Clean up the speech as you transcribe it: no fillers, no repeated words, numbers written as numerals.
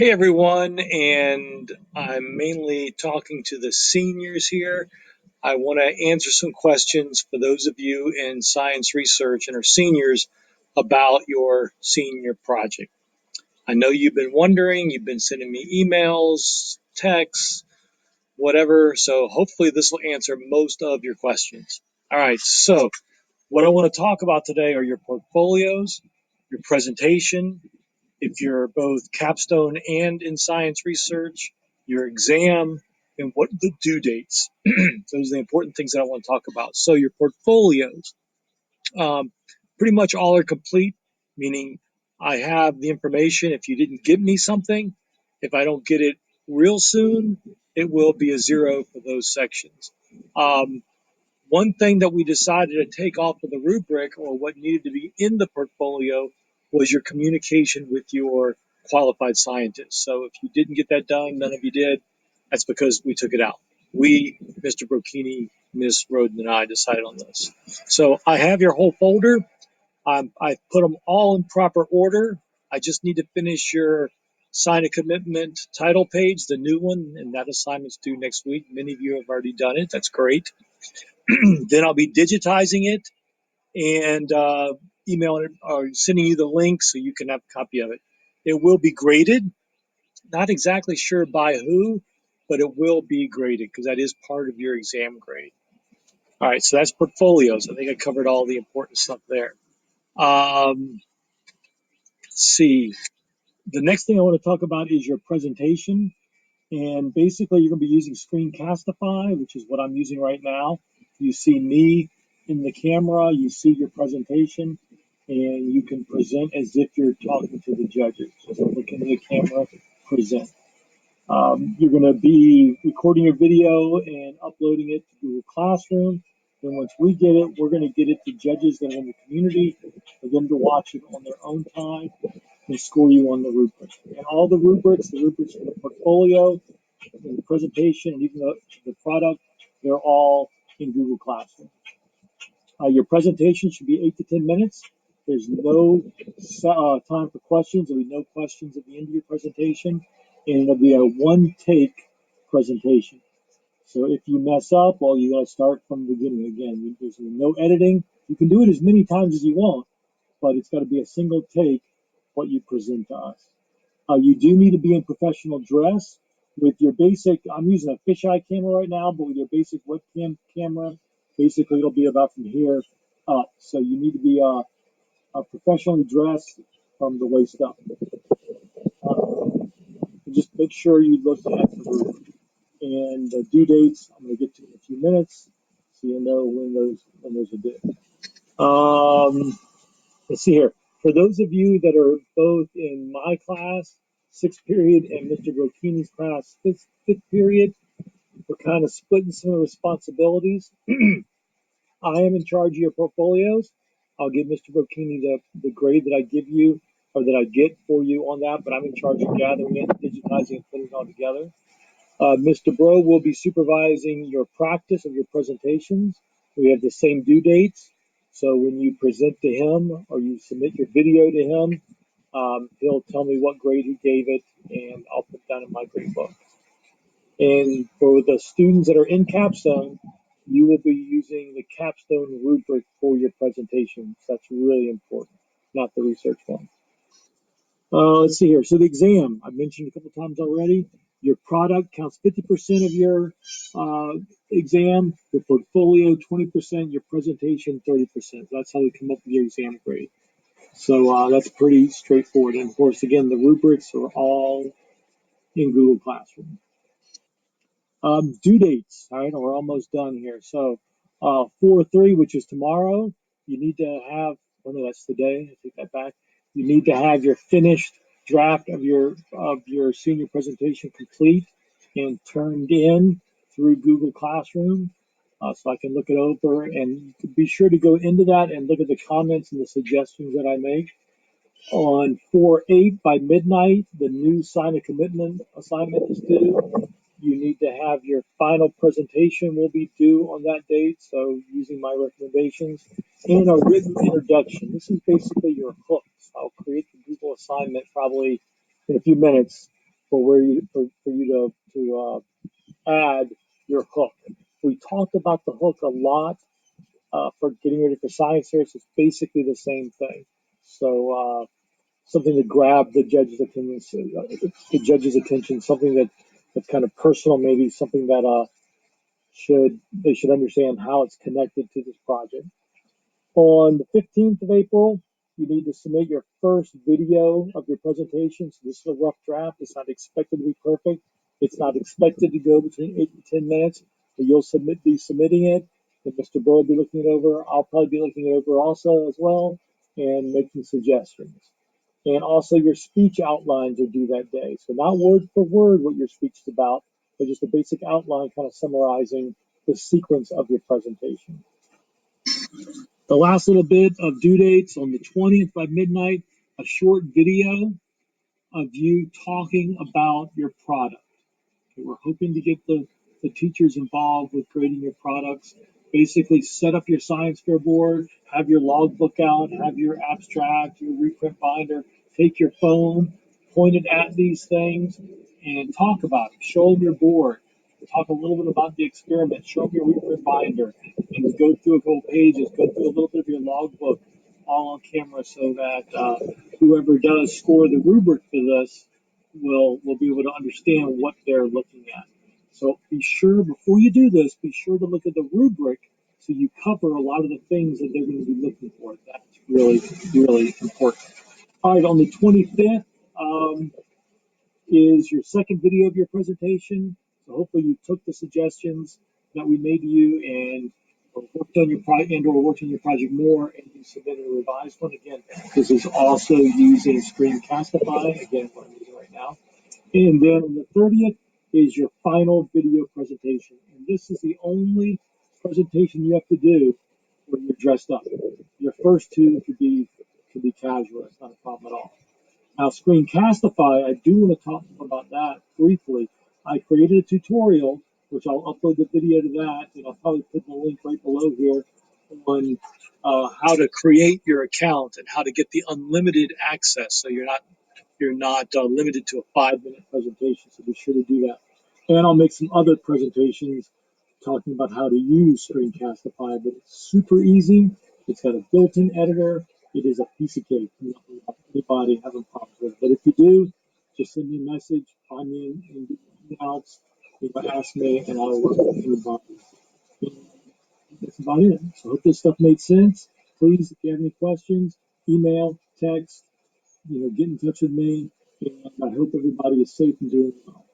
Hey everyone, and I'm mainly talking to the seniors here. I want to answer some questions for those of you in science research and are seniors about your senior project. I know you've been wondering, you've been sending me emails, texts, whatever, so hopefully this will answer most of your questions. All right, so what I want to talk about today are your portfolios, your presentation, if you're both capstone and in science research, your exam, and what are the due dates. Those are the important things that I want to talk about. So your portfolios, um, pretty much all are complete, meaning I have the information. If you didn't give me something, if I don't get it real soon, it will be a zero for those sections. Um, One thing that we decided to take off of the rubric, or what needed to be in the portfolio, was your communication with your qualified scientist. So if you didn't get that done, none of you did, that's because we took it out. We, Mr. Brocchini, Ms. Roden, and I decided on this. So I have your whole folder. I put them all in proper order. I just need to finish your sign a commitment title page, the new one, and that assignment's due next week. Many of you have already done it. That's great. Then I'll be digitizing it and emailing it or sending you the link so you can have a copy of it. It will be graded. Not exactly sure by who, but it will be graded because that is part of your exam grade. All right, so that's portfolios. I think I covered all the important stuff there. Let's see. The next thing I want to talk about is your presentation. And basically, you're going to be using Screencastify, which is what I'm using right now. You see me in the camera, you see your presentation, and you can present as if you're talking to the judges. Just look into the camera, present. You're going to be recording your video and uploading it to Google Classroom. Then once we get it, we're going to get it to judges that are in the community for them to watch it on their own time and score you on the rubric. And all the rubrics for the portfolio, the presentation, and even the product, they're all in Google Classroom. Your presentation should be 8 to 10 minutes. There's no time for questions. There'll be no questions at the end of your presentation, and it'll be a one-take presentation. So if you mess up, well, you got to start from the beginning again. There's no editing. You can do it as many times as you want, but it's got to be a single take what you present to us. You do need to be in professional dress with your basic. I'm using a fisheye camera right now, but with your basic webcam camera, basically it'll be about from here up. So you need to be professionally dressed from the waist up. Just make sure you look at the roof. And the due dates, I'm going to get to in a few minutes, so you'll know when those are due. Let's see here. For those of you that are both in my class, sixth period, and Mr. Brocchini's class, fifth period, we're kind of splitting some of the responsibilities. I am in charge of your portfolios. I'll give Mr. Brocchini the grade that I give you or that I get for you on that, but I'm in charge of gathering it, digitizing, and putting it all together. Mr. Bro will be supervising your practice of your presentations. We have the same due dates. So when you present to him or you submit your video to him, he'll tell me what grade he gave it, and I'll put that in my grade book. And for the students that are in Capstone, you will be using the Capstone rubric for your presentations. That's really important, not the research one. Let's see here. So the exam, I've mentioned a couple times already. Your product counts 50% of your exam, your portfolio 20%, your presentation 30%. That's how we come up with your exam grade. So that's pretty straightforward. And of course, again, the rubrics are all in Google Classroom. Due dates, all right, we're almost done here. So 4/3, which is tomorrow, you need to have, oh no, that's today, I take that back. You need to have your finished draft of your senior presentation complete and turned in through Google Classroom, so I can look it over, and be sure to go into that and look at the comments and the suggestions that I make. On 4/8 by midnight, the new sign of commitment assignment is due. You need to have your final presentation will be due on that date, so using my recommendations, and a written introduction. This is basically your hooks. I'll create the Google assignment probably in a few minutes, for where you for you to add your hook. We talked about the hook a lot for getting ready for science fairs. It's basically the same thing. So something to grab the judge's attention, something that's kind of personal, maybe something that they should understand how it's connected to this project. On the 15th of April, you need to submit your first video of your presentation. So this is a rough draft. It's not expected to be perfect. It's not expected to go between 8 to 10 minutes, but you'll be submitting it, and Mr. Burr will be looking it over. I'll probably be looking it over also as well and making suggestions. And also your speech outlines are due that day. So not word for word what your speech is about, but just a basic outline kind of summarizing the sequence of your presentation. The last little bit of due dates on the 20th by midnight, a short video of you talking about your product. Okay, we're hoping to get the teachers involved with creating your products. Basically, set up your science fair board, have your logbook out, have your abstract, your reprint binder, take your phone, point it at these things, and talk about it. Show them your board. Talk a little bit about the experiment. Show them your reprint binder, and go through a couple pages. Go through a little bit of your logbook, all on camera, so that whoever does score the rubric for this will be able to understand what they're looking at. So be sure, before you do this, be sure to look at the rubric so you cover a lot of the things that they're going to be looking for. That's really, really important. All right, on the 25th is your second video of your presentation. So hopefully you took the suggestions that we made to you and worked on your project or worked on your project more, and you submitted a revised one. Again, this is also using Screencastify, again, what I'm using right now. And then on the 30th is your final video presentation. And this is the only presentation you have to do when you're dressed up. Your first two could be casual. It's not a problem at all. Now, Screencastify, I do want to talk about that briefly. I created a tutorial, which I'll upload the video to that, and I'll probably put the link right below here on how to create your account and how to get the unlimited access. So you're not limited to a 5-minute presentation. So be sure to do that. And I'll make some other presentations talking about how to use Screencastify, but it's super easy. It's got a built-in editor. It is a piece of cake. You don't have anybody having problems with it. But if you do, just send me a message, find me in the emails, ask me, and I'll work with anybody. And that's about it. So I hope this stuff made sense. Please, if you have any questions, email, text, get in touch with me. And I hope everybody is safe and doing well.